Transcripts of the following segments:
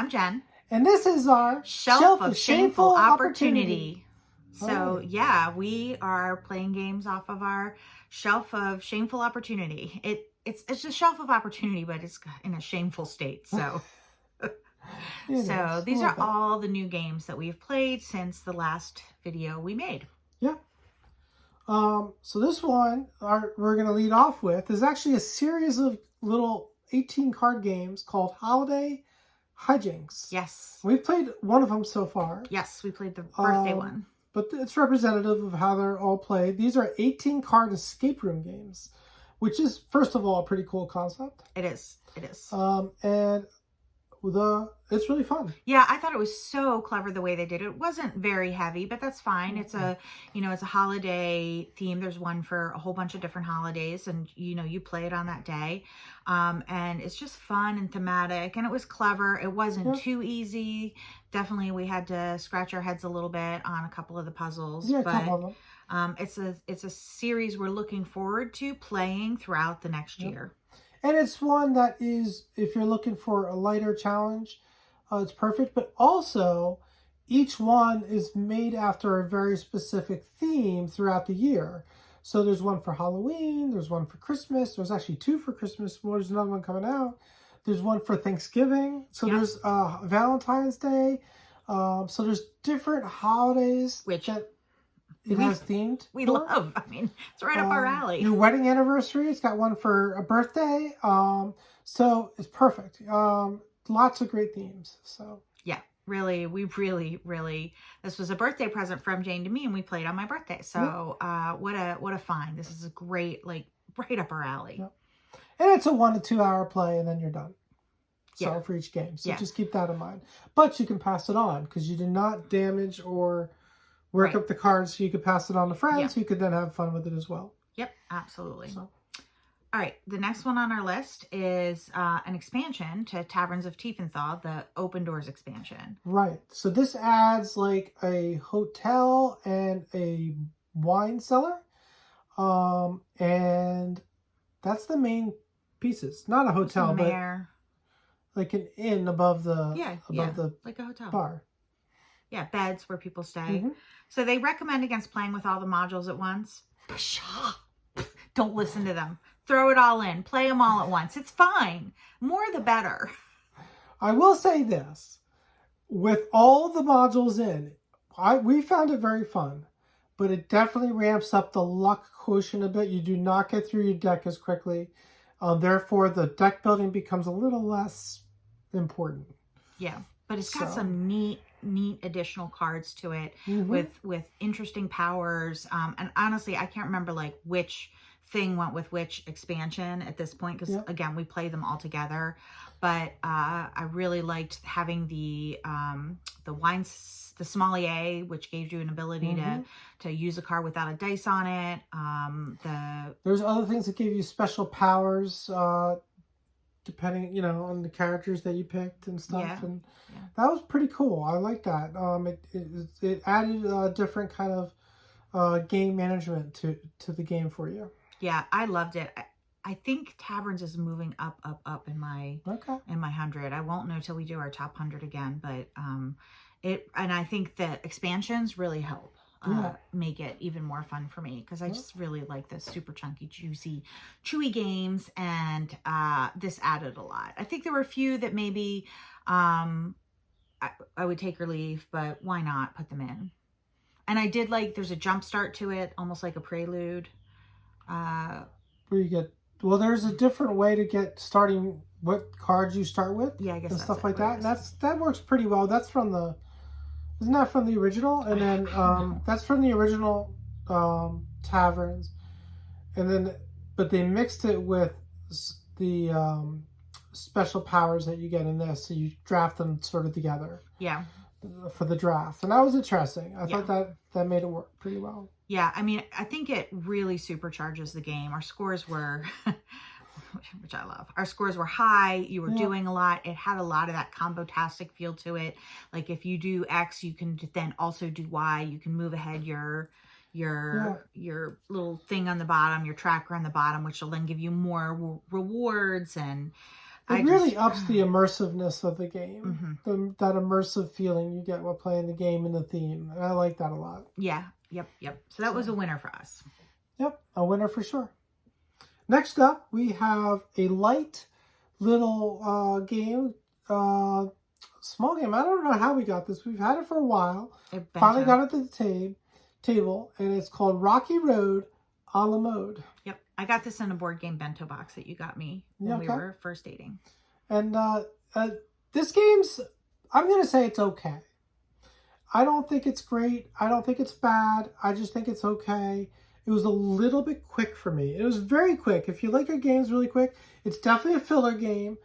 I'm Jen. And this is our Shelf of Shameful Opportunity. So, Right. yeah, we are playing games off of our Shelf of Shameful Opportunity. It's a Shelf of Opportunity, but it's in a shameful state. So, these are all the new games that we've played since the last video we made. Yeah. So this one we're going to lead off with is actually a series of little 18 card games called Holiday Hijinks. Yes. We've played one of them so far. Yes, we played the birthday one. But it's representative of how they're all played. These are 18 card escape room games, which is, first of all, a pretty cool concept. It is. It is. And it's really fun. Yeah, I thought it was so clever the way they did it. It wasn't very heavy, but that's fine. It's it's a holiday theme. There's one for a whole bunch of different holidays, and you play it on that day. And it's just fun and thematic, and it was clever. It wasn't too easy. Definitely we had to scratch our heads a little bit on a couple of the puzzles. Yeah, but, a couple of them. it's a series we're looking forward to playing throughout the next year. And it's one that is, if you're looking for a lighter challenge, it's perfect. But also, each one is made after a very specific theme throughout the year. So there's one for Halloween, there's one for Christmas, there's actually two for Christmas, there's another one coming out. There's one for Thanksgiving, so there's Valentine's Day. So there's different holidays that it has themed. We love. I mean, it's right up our alley. Your wedding anniversary, it's got one for a birthday. So it's perfect. Lots of great themes. So yeah, really, we really, this was a birthday present from Jane to me, and we played on my birthday. So what a find. This is a great, like, right up our alley. Yeah. And it's a 1 to 2 hour play, and then you're done. So for each game. So just keep that in mind. But you can pass it on because you did not damage or work up the cards, so you could pass it on to friends who could then have fun with it as well. Yep, absolutely. So. All right, the next one on our list is an expansion to Taverns of Tiefenthal, the Open Doors expansion. Right. So this adds like a hotel and a wine cellar. And that's the main pieces. Not a hotel, but like an inn above the like a hotel bar. Yeah, beds where people stay. So they recommend against playing with all the modules at once. Don't listen to them. Throw it all in. Play them all at once. It's fine. More the better. I will say this. With all the modules in, we found it very fun. But it definitely ramps up the luck quotient a bit. You do not get through your deck as quickly. Therefore, the deck building becomes a little less important. Yeah, but it's got some neat additional cards to it with interesting powers. And honestly, I can't remember like which thing went with which expansion at this point because again, we play them all together. But I really liked having the wines, the sommelier, which gave you an ability to use a card without a dice on it. There's other things that give you special powers, depending, on the characters that you picked and stuff. And that was pretty cool. I like that. It added a different kind of game management to the game for you. Yeah, I loved it. I think Taverns is moving up in my 100. I won't know till we do our top 100 again, but and I think the expansions really help make it even more fun for me because I just really like the super chunky, juicy, chewy games, and this added a lot. I think there were a few that maybe I would take or leave, but why not put them in? And I did like there's a jump start to it, almost like a prelude. Where you get there's a different way to get starting what cards you start with. Yeah, I guess and stuff like that. And that works pretty well. That's from isn't that from the original? And then that's from the original Taverns. And then but they mixed it with the special powers that you get in this, so you draft them sort of together. Yeah. For the draft. And that was interesting. I thought that made it work pretty well. Yeah, I mean, I think it really supercharges the game. Our scores were, which I love, our scores were high. You were doing a lot. It had a lot of that combo-tastic feel to it. Like if you do X, you can then also do Y. You can move ahead your little thing on the bottom, your tracker on the bottom, which will then give you more rewards. And It really ups the immersiveness of the game. That immersive feeling you get while playing the game and the theme. And I like that a lot. Yeah. Yep. So that was a winner for us. Yep. A winner for sure. Next up, we have a light little game. Small game. I don't know how we got this. We've had it for a while. Finally got it to the table. And it's called Rocky Road a la mode. Yep. I got this in a board game bento box that you got me when we were first dating. And this game's, I'm going to say it's okay. I don't think it's great. I don't think it's bad. I just think it's okay. It was a little bit quick for me. It was very quick. If you like your games really quick, it's definitely a filler game.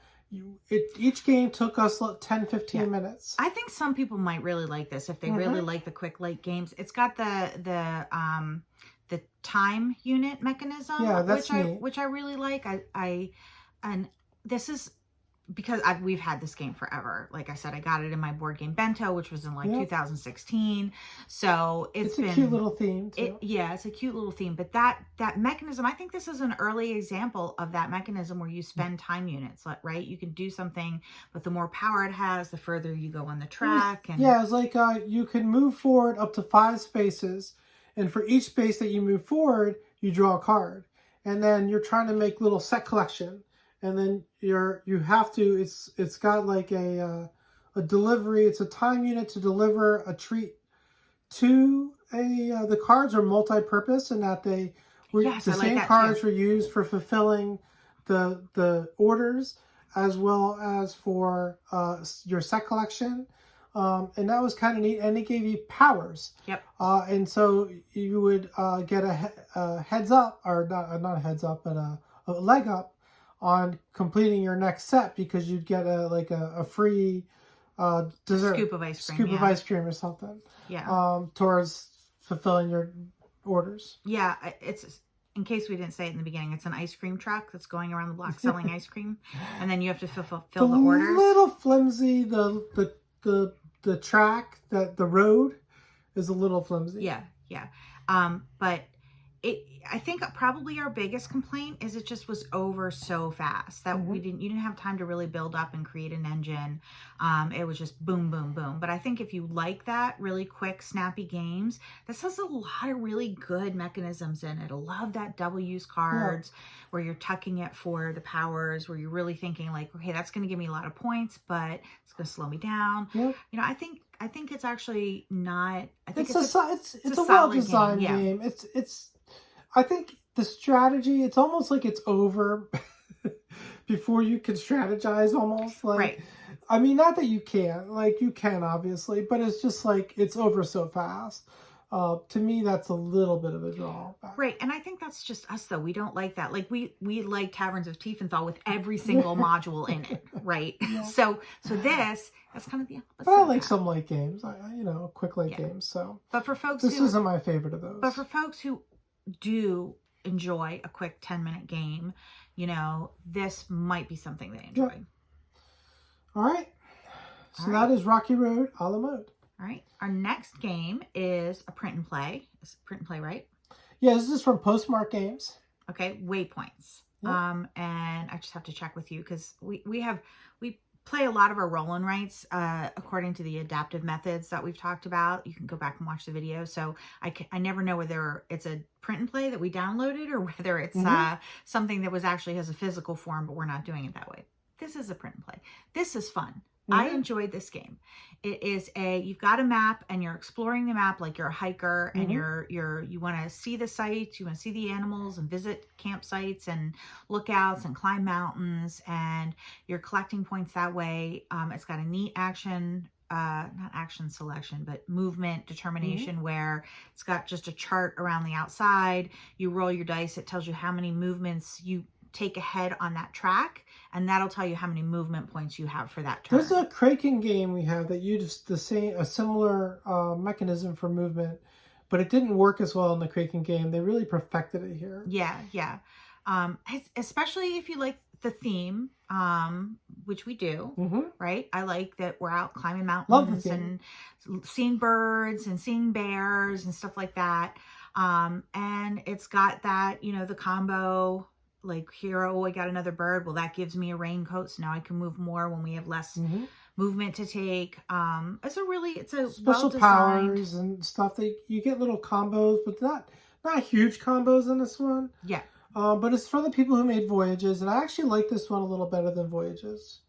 Each game took us 10, 15 minutes. I think some people might really like this if they really like the quick light games. It's got the time unit mechanism, which I really like. And this is because we've had this game forever. Like I said, I got it in my board game bento, which was in 2016. So it's a cute little theme too. It's a cute little theme. But that mechanism, I think this is an early example of that mechanism where you spend time units, right? You can do something, but the more power it has, the further you go on the track. It's like you can move forward up to 5 spaces. And for each space that you move forward, you draw a card. And then you're trying to make little set collection. And then it's got like a delivery. It's a time unit to deliver a treat to the cards are multi-purpose in that the same cards were used for fulfilling the orders as well as for your set collection. And that was kind of neat. And it gave you powers. Yep. And so you would get a heads up, or not a heads up, but a leg up on completing your next set because you'd get a free dessert. Scoop of ice cream. Scoop of ice cream or something. Yeah. Towards fulfilling your orders. Yeah. It's, in case we didn't say it in the beginning, it's an ice cream truck that's going around the block selling ice cream. And then you have to fulfill the orders. A little flimsy, the track, the road is a little flimsy. Yeah. But I think probably our biggest complaint is it just was over so fast that you didn't have time to really build up and create an engine. It was just boom, boom, boom. But I think if you like that really quick, snappy games, this has a lot of really good mechanisms in it. I love that double use cards where you're tucking it for the powers, where you're really thinking like, okay, that's going to give me a lot of points, but it's going to slow me down. Yeah. You know, I think it's actually not. I think it's a well-designed game. I think the strategy, it's almost like it's over before you can strategize almost. Like, right. I mean, not that you can't. Like, you can, obviously. But it's just like, it's over so fast. To me, that's a little bit of a drawback. Right. And I think that's just us, though. We don't like that. Like, we like Taverns of Tiefenthal with every single module in it. Right. Yeah. So that's kind of the opposite. But I like some light games. Quick light games. So, but for folks this isn't my favorite of those. But for folks who do enjoy a quick 10-minute game, this might be something they enjoy. Yep. All right. So that is Rocky Road a la mode. All right. Our next game is a print and play. It's print and play, right? Yeah, this is from Postmark Games. Okay, Waypoints. Yep. And I just have to check with you because we play a lot of our roll and writes according to the adaptive methods that we've talked about. You can go back and watch the video. So I never know whether it's a print and play that we downloaded or whether it's something that actually has a physical form, but we're not doing it that way. This is a print and play. This is fun. I enjoyed this game. It is you've got a map and you're exploring the map like you're a hiker and you want to see the sites, you want to see the animals and visit campsites and lookouts and climb mountains, and you're collecting points that way. It's got a neat action, not action selection, but movement determination where it's got just a chart around the outside. You roll your dice. It tells you how many movements you take ahead on that track, and that'll tell you how many movement points you have for that turn. There's a Kraken game we have that used a similar mechanism for movement, but it didn't work as well in the Kraken game. They really perfected it here. Yeah. Especially if you like the theme, which we do, right? I like that we're out climbing mountains and seeing birds and seeing bears and stuff like that. And it's got that, the combo like here, oh, I got another bird. Well, that gives me a raincoat. So now I can move more when we have less movement to take. It's a special powers and stuff. You get little combos, but not huge combos in this one. Yeah. But it's for the people who made Voyages, and I actually like this one a little better than Voyages.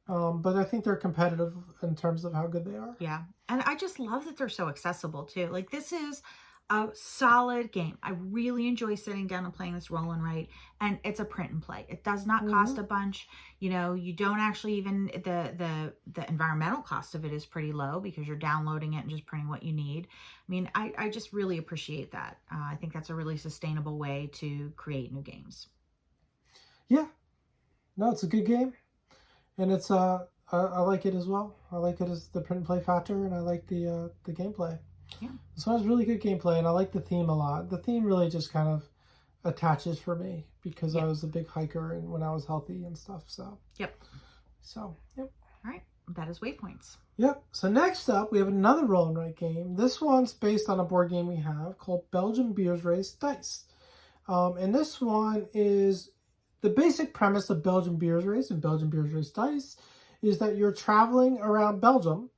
But I think they're competitive in terms of how good they are. Yeah. And I just love that they're so accessible too. Like, this is a solid game. I really enjoy sitting down and playing this roll and write, and it's a print and play. It does not cost a bunch. You know, you don't actually even, the environmental cost of it is pretty low because you're downloading it and just printing what you need. I mean, I just really appreciate that. I think that's a really sustainable way to create new games. Yeah. No, it's a good game. And it's, I like it as well. I like it as the print and play factor, and I like the gameplay. Yeah. This one has really good gameplay, and I like the theme a lot. The theme really just kind of attaches for me because I was a big hiker and when I was healthy and stuff. So. Yep. All right. That is Waypoints. Yep. So next up, we have another roll and write game. This one's based on a board game we have called Belgian Beers Race Dice. And this one is the basic premise of Belgian Beers Race and Belgian Beers Race Dice is that you're traveling around Belgium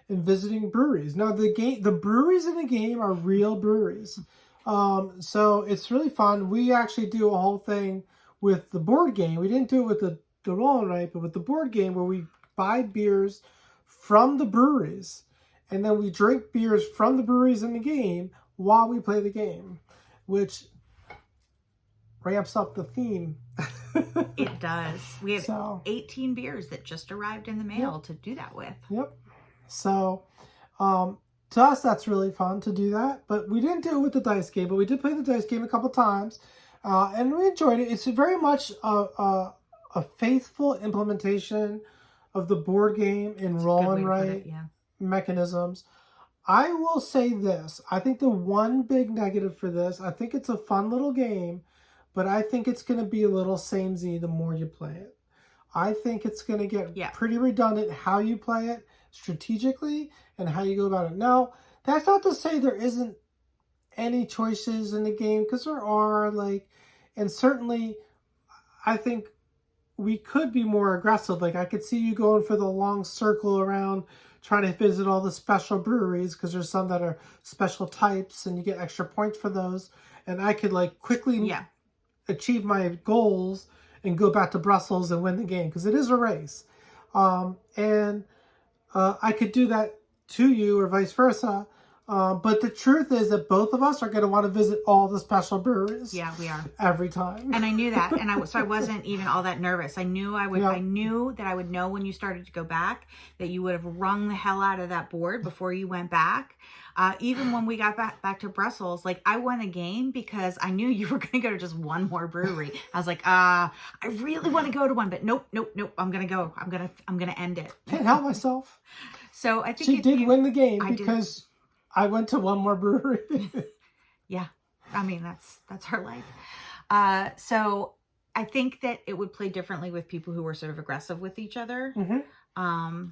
and visiting breweries. Now, the breweries in the game are real breweries. So it's really fun. We actually do a whole thing with the board game. We didn't do it with the roll and write, but with the board game where we buy beers from the breweries. And then we drink beers from the breweries in the game while we play the game, which ramps up the theme. It does. We have 18 beers that just arrived in the mail to do that with. Yep. So, to us, that's really fun to do that. But we didn't do it with the dice game, but we did play the dice game a couple times. And we enjoyed it. It's very much a faithful implementation of the board game in roll and write mechanisms. I will say this. I think the one big negative for this, I think it's a fun little game, but I think it's going to be a little samey the more you play it. I think it's going to get pretty redundant how you play it strategically and how you go about it. Now, that's not to say there isn't any choices in the game, because there are, and certainly I think we could be more aggressive. Like, I could see you going for the long circle around trying to visit all the special breweries, because there's some that are special types and you get extra points for those. And I could quickly achieve my goals and go back to Brussels and win the game, because it is a race. I could do that to you or vice versa. But the truth is that both of us are going to want to visit all the special breweries. Yeah, we are. Every time. And I knew that. And so I wasn't even all that nervous. I knew I would. I knew that I would know when you started to go back that you would have wrung the hell out of that board before you went back. Even when we got back to Brussels, I won the game because I knew you were going to go to just one more brewery. I was like, I really want to go to one, but nope. I'm going to go. I'm going to end it. Can't help myself. So I think she did win the game because I went to one more brewery. Yeah. I mean, that's her life. So I think that it would play differently with people who were sort of aggressive with each other. Mm-hmm.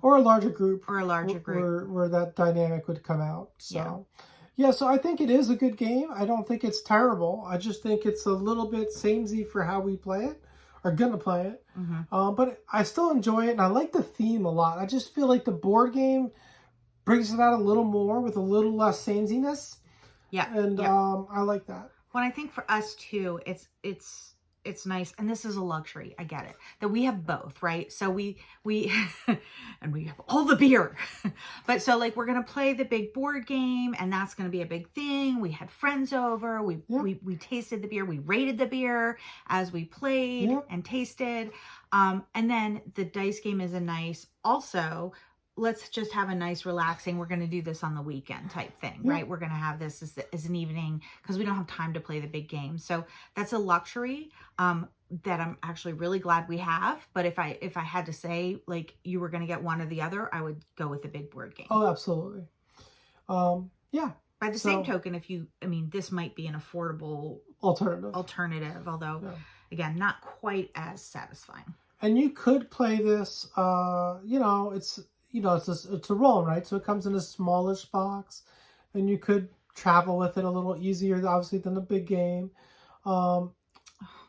Or a larger group. Where that dynamic would come out. So, so I think it is a good game. I don't think it's terrible. I just think it's a little bit samey for how we play it, or gonna play it. Mm-hmm. But I still enjoy it, and I like the theme a lot. I just feel like the board game brings it out a little more with a little less sameness. Yeah. And I like that. Well, I think for us too, it's nice, and this is a luxury. I get it, that we have both, right? So we and we have all the beer. But so we're gonna play the big board game, and that's gonna be a big thing. We had friends over. We tasted the beer. We rated the beer as we played and tasted. And then the dice game is a nice also. Let's just have a nice relaxing, we're going to do this on the weekend type thing, right? We're going to have this as an evening because we don't have time to play the big game. So that's a luxury that I'm actually really glad we have. But if I had to say, you were going to get one or the other, I would go with the big board game. Oh, absolutely. Yeah. By the same token, this might be an affordable alternative, although, again, not quite as satisfying. And you could play this, it's a roll, right? So it comes in a smallish box, and you could travel with it a little easier, obviously, than the big game.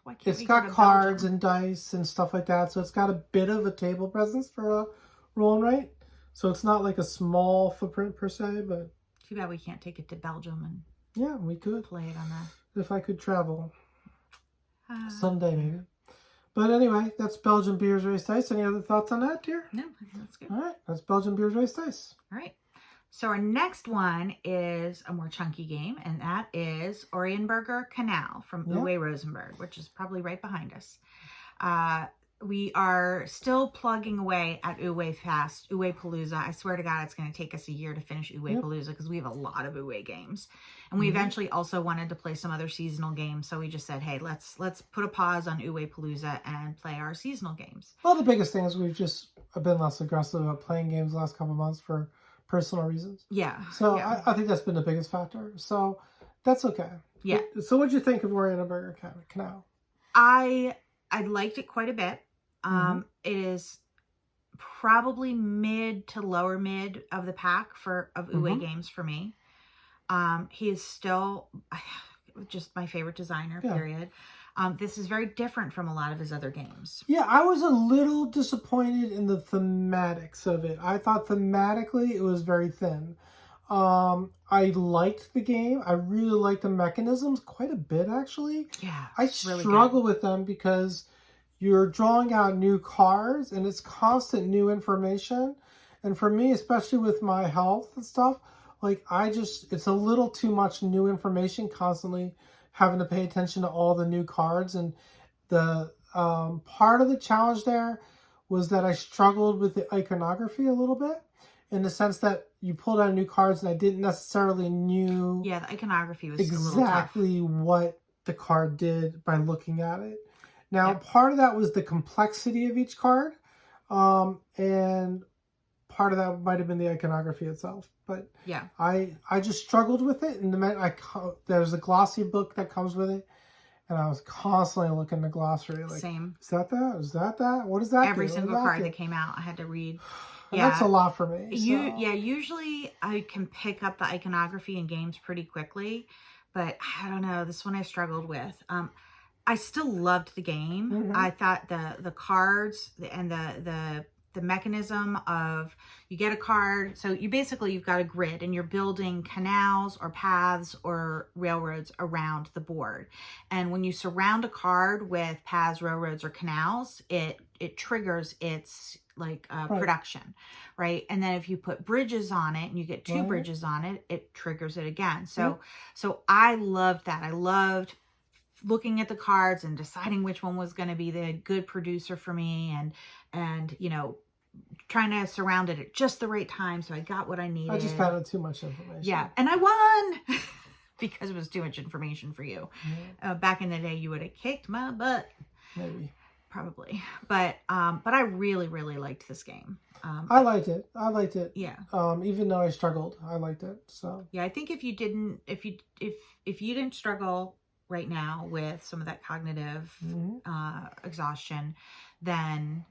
why can't it's we got go to cards Belgium? and dice and stuff like that. So it's got a bit of a table presence for a roll and write. So it's not like a small footprint per se, but Too bad we can't take it to Belgium and yeah, we could play it on if I could travel that. someday maybe. But anyway, that's Belgian Beers Race Dice. Any other thoughts on that, dear? No, I think that's good. All right, that's Belgian Beers Race Dice. All right. So our next one is a more chunky game, and that is Oranienburger Kanal from Uwe Rosenberg, which is probably right behind us. We are still plugging away at Uwe Palooza. I swear to God, it's going to take us a year to finish Uwe Palooza because we have a lot of Uwe games. And we eventually also wanted to play some other seasonal games. So we just said, hey, let's put a pause on Uwe Palooza and play our seasonal games. Well, the biggest thing is we've just been less aggressive about playing games the last couple of months for personal reasons. Yeah. So I think that's been the biggest factor. So that's okay. Yeah. So what'd you think of Oranienburger Kanal? I liked it quite a bit. It is probably mid to lower mid of the pack of Uwe games for me. He is still just my favorite designer, period. This is very different from a lot of his other games. Yeah, I was a little disappointed in the thematics of it. I thought thematically it was very thin. I liked the game. I really liked the mechanisms quite a bit, actually. Yeah, I struggle with them because you're drawing out new cards and it's constant new information. And for me, especially with my health and stuff, like it's a little too much new information constantly having to pay attention to all the new cards. And the part of the challenge there was that I struggled with the iconography a little bit in the sense that you pulled out new cards and I didn't necessarily knew the iconography was exactly what the card did by looking at it. Now, part of that was the complexity of each card, and part of that might have been the iconography itself. But I just struggled with it, and there's a glossy book that comes with it, and I was constantly looking at the glossary. Like, same. Is that that? Is that that? What does that Every do? single card that came out, I had to read. And that's a lot for me. Usually I can pick up the iconography in games pretty quickly, but I don't know. This one I struggled with. I still loved the game. I thought the cards and the mechanism of you get a card. So you've got a grid and you're building canals or paths or railroads around the board. And when you surround a card with paths, railroads, or canals, it triggers its production, right? And then if you put bridges on it and you get two bridges on it, it triggers it again. So I loved that. I loved looking at the cards and deciding which one was going to be the good producer for me and trying to surround it at just the right time so I got what I needed. I just found out too much information. Yeah, and I won because it was too much information for you. Back in the day, you would have kicked my butt. Maybe. Probably. But I really, really liked this game. I liked it. Yeah. Even though I struggled, I liked it. So yeah, I think if you didn't struggle right now with some of that cognitive exhaustion, then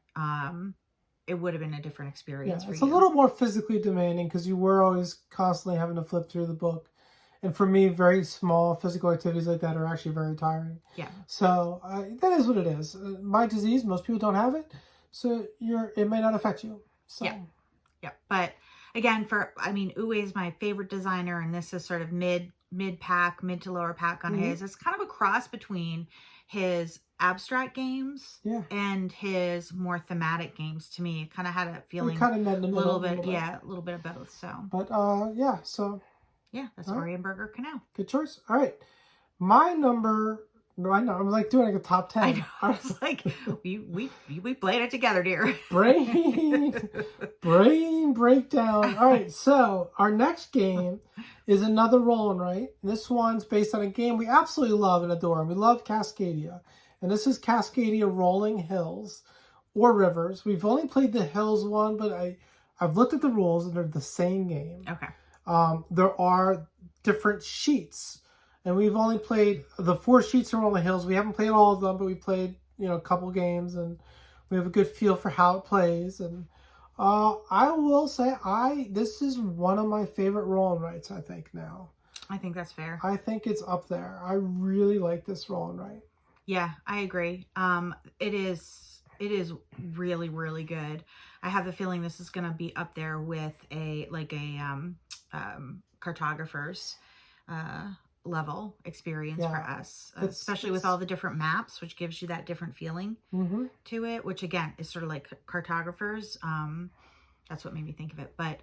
it would have been a different experience for you. It's a little more physically demanding because you were always constantly having to flip through the book. And for me, very small physical activities like that are actually very tiring. Yeah. So that is what it is. My disease, most people don't have it. So it may not affect you. So. Yeah. Yeah. But again, Uwe is my favorite designer, and this is sort of mid to lower pack on his. It's kind of a cross between his abstract games and his more thematic games. To me, it kind of had a feeling kind of met in the middle, a little bit of both. So, but that's Oranienburger Kanal. Good choice. All right, my number. No, I know. I'm like doing a top 10. I know. I was like, we played it together, dear. Brain breakdown. All right, so our next game is another roll and write. This one's based on a game we absolutely love and adore. We love Cascadia. And this is Cascadia Rolling Hills or Rivers. We've only played the Hills one, but I've looked at the rules and they're the same game. Okay. There are different sheets. And we've only played the 4 sheets in Rolling Hills. We haven't played all of them, but we played, a couple games. And we have a good feel for how it plays. And I will say this is one of my favorite roll and writes, I think, now. I think that's fair. I think it's up there. I really like this roll and write. Yeah, I agree. It is really, really good. I have the feeling this is going to be up there with cartographer's uh, level experience for Yeah, us, especially with it's all the different maps, which gives you that different feeling mm-hmm. to it, which again is sort of like cartographers. That's what made me think of it. But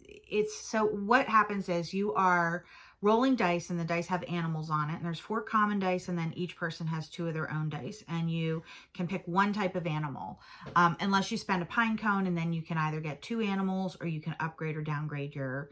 it's so what happens is you are rolling dice, and the dice have animals on it, and there's 4 common dice, and then each person has 2 of their own dice, and you can pick one type of animal, unless you spend a pine cone, and then you can either get 2 animals, or you can upgrade or downgrade your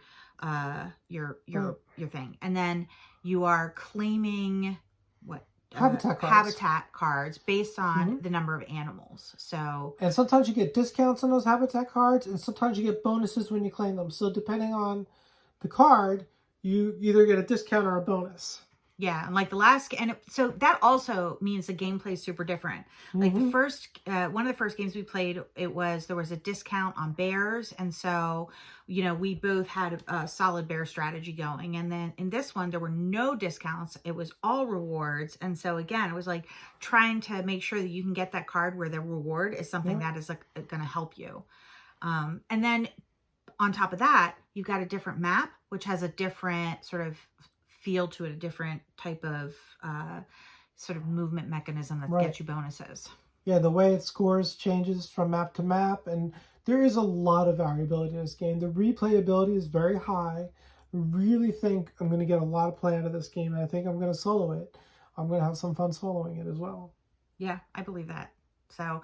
thing, and then you are claiming what habitat cards based on the number of animals. So, and sometimes you get discounts on those habitat cards, and sometimes you get bonuses when you claim them. So depending on the card, you either get a discount or a bonus. yeah, and like the last, so that also means the gameplay is super different. Like the first, one of the first games we played, there was a discount on bears, and so we both had a solid bear strategy going. And then in this one, there were no discounts; it was all rewards. And so again, it was like trying to make sure that you can get that card where the reward is something that is like going to help you. And then on top of that, you've got a different map, which has a different sort of feel to it, a different type of sort of movement mechanism that gets you bonuses. Yeah, the way it scores changes from map to map, and there is a lot of variability in this game. The replayability is very high. I really think I'm going to get a lot of play out of this game, and I think I'm going to solo it. I'm going to have some fun soloing it as well. Yeah, I believe that. So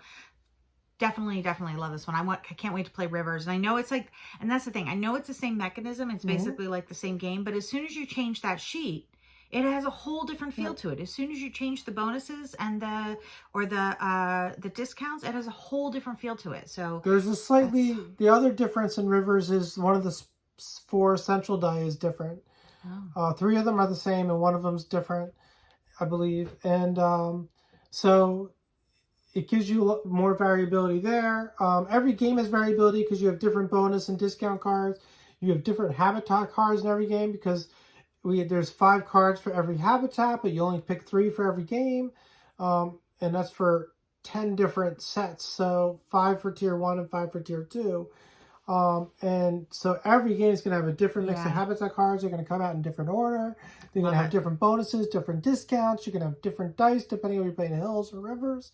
definitely love this one. I can't wait to play Rivers. And I know it's like, and that's the thing, I know it's the same mechanism. It's basically like the same game, but as soon as you change that sheet, it has a whole different feel to it. As soon as you change the bonuses and the discounts, it has a whole different feel to it. So there's the other difference in Rivers is one of the 4 central die is different. 3 of them are the same, and one of them's different, I believe. And so it gives you more variability there. Every game has variability because you have different bonus and discount cards. You have different habitat cards in every game because there's 5 cards for every habitat, but you only pick 3 for every game. And that's for 10 different sets. So 5 for tier 1 and 5 for tier 2. And so every game is going to have a different mix of habitat cards. They're going to come out in different order. They're going to have different bonuses, different discounts. You're going to have different dice depending on if you're playing hills or rivers.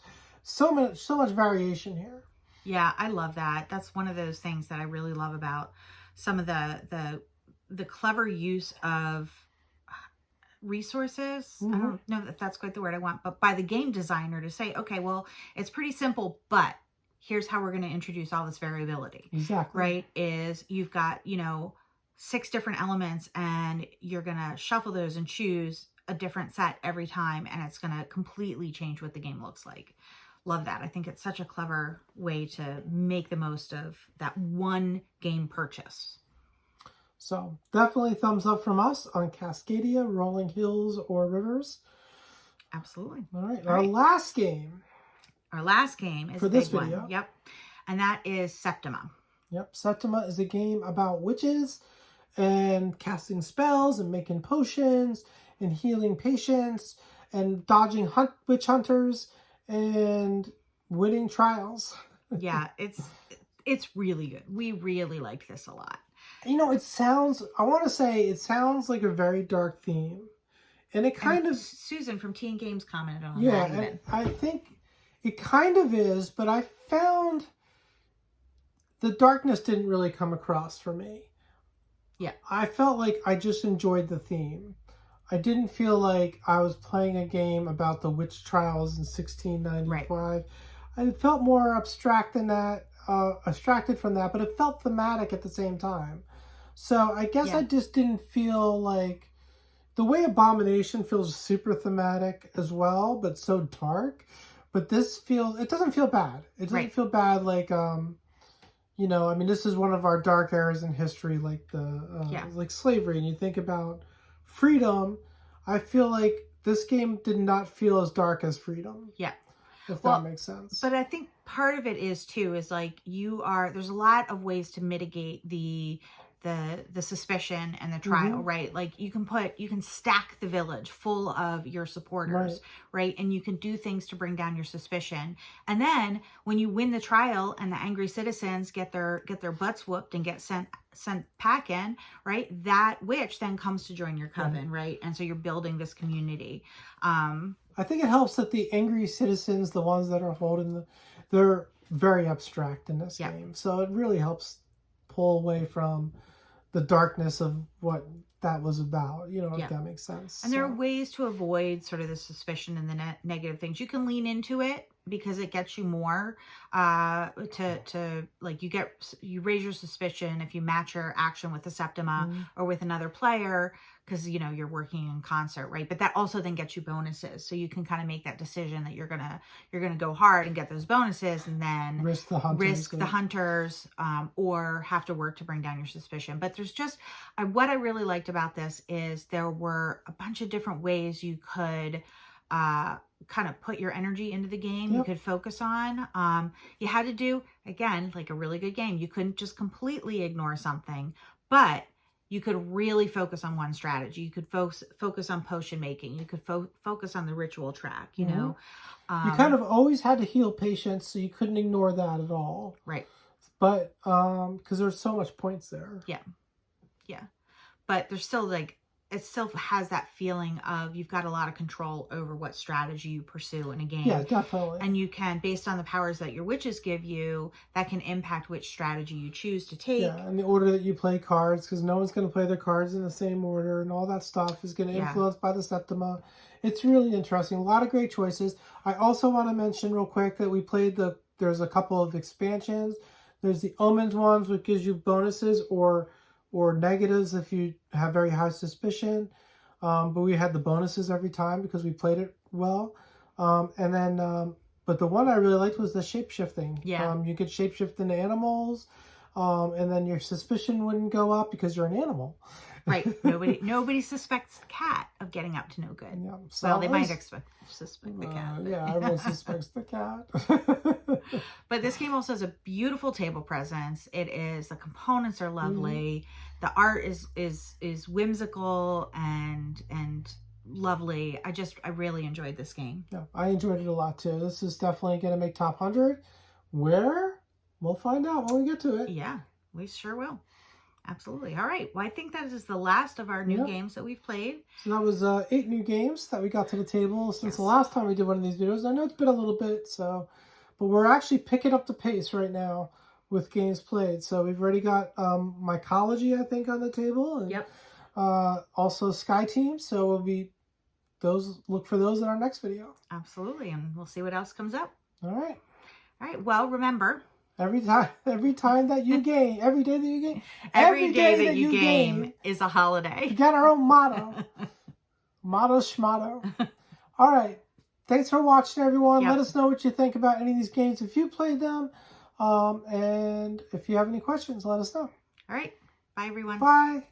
So much variation here. Yeah, I love that. That's one of those things that I really love about some of the clever use of resources. I don't know if that's quite the word I want, but by the game designer to say, okay, well, it's pretty simple, but here's how we're going to introduce all this variability. Exactly. Right? Is you've got, 6 different elements, and you're going to shuffle those and choose a different set every time, and it's going to completely change what the game looks like. Love that. I think it's such a clever way to make the most of that one game purchase. So definitely thumbs up from us on Cascadia, Rolling Hills, or Rivers. Absolutely. All right. Our last game. Our last game is for this video. One. Yep. And that is Septima. Yep. Septima is a game about witches and casting spells and making potions and healing patients and dodging witch hunters and winning trials. Yeah, it's really good. We really like this a lot. It sounds like a very dark theme. And it kind of... Susan from Teen Games commented on that. Yeah, and I think it kind of is, but I found the darkness didn't really come across for me. Yeah. I felt like I just enjoyed the theme. I didn't feel like I was playing a game about the witch trials in 1695. Right. I felt more abstracted from that, but it felt thematic at the same time. So I guess I just didn't feel like... The way Abomination feels super thematic as well, but so dark. But this it doesn't feel bad. It doesn't feel bad like, this is one of our dark eras in history, like like slavery. And you think about freedom, I feel like this game did not feel as dark as Freedom. Yeah. If that makes sense. But I think part of it is like there's a lot of ways to mitigate the the suspicion and the trial, right? Like you can stack the village full of your supporters, right? And you can do things to bring down your suspicion. And then when you win the trial and the angry citizens get their butts whooped and get sent packing, right? That witch then comes to join your coven, right? And so you're building this community. I think it helps that the angry citizens, the ones that are holding they're very abstract in this game. So it really helps pull away from the darkness of what that was about, you know, if that makes sense. And there are ways to avoid sort of the suspicion and the negative things. You can lean into it because it gets you more to like you raise your suspicion if you match your action with the Septima or with another player, because you know you're working in concert, right? But that also then gets you bonuses, so you can kind of make that decision that you're gonna go hard and get those bonuses, and then risk the hunters, or have to work to bring down your suspicion. But there's just what I really liked about this is there were a bunch of different ways you could kind of put your energy into the game. You could focus on. You had to do, again, like a really good game. You couldn't just completely ignore something, but you could really focus on one strategy. You could focus on potion making. You could focus on the ritual track, you know. You kind of always had to heal patients, so you couldn't ignore that at all. Right. But because there's so much points there. Yeah. Yeah. But there's still like, it still has that feeling of you've got a lot of control over what strategy you pursue in a game. Yeah, definitely. And you can, based on the powers that your witches give you, that can impact which strategy you choose to take. Yeah, and the order that you play cards, because no one's going to play their cards in the same order, and all that stuff is going to influence by the Septima. It's really interesting. A lot of great choices. I also want to mention real quick that we played there's a couple of expansions. There's the Omens ones, which gives you bonuses or negatives if you have very high suspicion. But we had the bonuses every time because we played it well. And then, but the one I really liked was the shape-shifting. Yeah. You could shape-shift into animals, and then your suspicion wouldn't go up because you're an animal. Right. Nobody suspects the cat of getting up to no good. Yeah, well, they might suspect the cat. Yeah, everyone suspects the cat. But this game also has a beautiful table presence. The components are lovely. The art is whimsical and lovely. I really enjoyed this game. Yeah, I enjoyed it a lot too. This is definitely going to make top 100. Where? We'll find out when we get to it. Yeah, we sure will. Absolutely. All right. Well, I think that is the last of our new games that we've played. So that was 8 new games that we got to the table since the last time we did one of these videos. I know it's been a little bit, but we're actually picking up the pace right now with games played. So we've already got Mycology, I think, on the table. And, also Sky Team. So look for those in our next video. Absolutely. And we'll see what else comes up. All right. All right. Well, remember, every time that you game, every day that you game, every day that you game is a holiday. We got our own motto. Motto schmotto. All right. Thanks for watching, everyone. Let us know what you think about any of these games if you played them. And if you have any questions, let us know. All right. Bye, everyone. Bye.